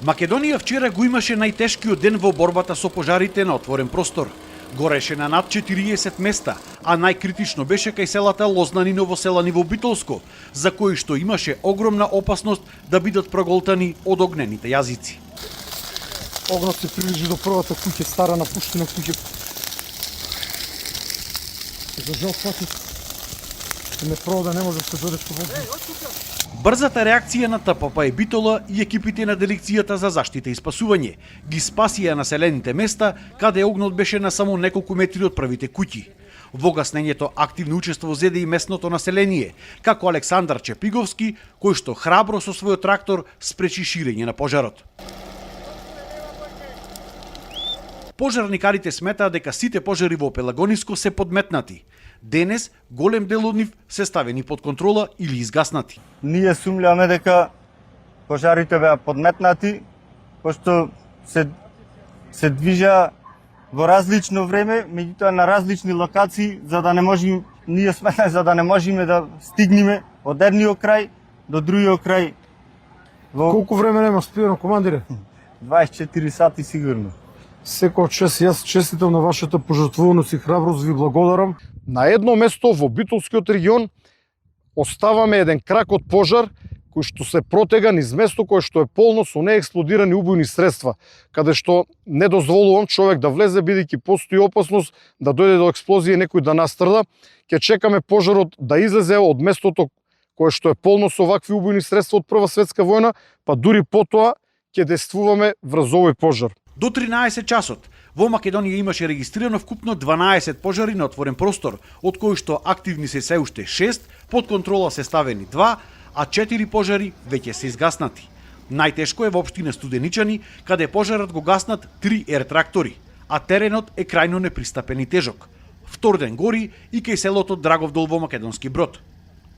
Македонија вчера го имаше најтешкиот ден во борбата со пожарите на отворен простор. Гореше на над 40 места, а најкритично беше кај селата Лознанино во села Ниво Битолско, за кои што имаше огромна опасност да бидат проголтани од огнените јазици. Огнот се приближи до првата куќа, стара напуштена куќа. За жал патот не прода, не може да се додеш во воздух. Брзата реакција на ТПП Битола и екипите на дирекцијата за заштита и спасување ги спасија населените места каде огнот беше на само неколку метри од првите куќи. Во гаснењето активно учество зеде и местното население, како Александар Чепиговски, кој што храбро со својот трактор спречи ширење на пожарот. Пожарникарите сметаат дека сите пожари во Пелагониско се подметнати. Денес голем дел од нив се ставени под контрола или изгаснати. Ние сумљаме дека пожарите беа подметнати, пошто се движа во различно време, меѓутоа на различни локации, за да не можеме, ние сметаме за да не можеме да стигнеме од едниот крај до другиот крај. Колку време нема спиено, командире? 24 сати сигурно. Секој час јас честитам на вашата пожртвуваност и храброст, ви благодарам. На едно место во Битолскиот регион оставаме еден крак од пожар кој што се протега низ место кое што е полно со неексплодирани убојни средства, каде што не дозволувам човек да влезе бидејќи постои опасност да дојде до експлозија и некој да настрда. Ќе чекаме пожарот да излезе од местото кое што е полно со вакви убојни средства од Прва светска војна, па дури потоа ќе действуваме врз овој пожар. До 13 часот во Македонија имаше регистрирано вкупно 12 пожари на отворен простор, од кои што активни се се уште 6, под контрола се ставени 2, а 4 пожари веќе се изгаснати. Најтешко е во општина Студеничани, каде пожарот го гаснат 3 ер-трактори, а теренот е крајно непристапен и тежок. Втор ден гори и кај селото Драговдол во Македонски Брод.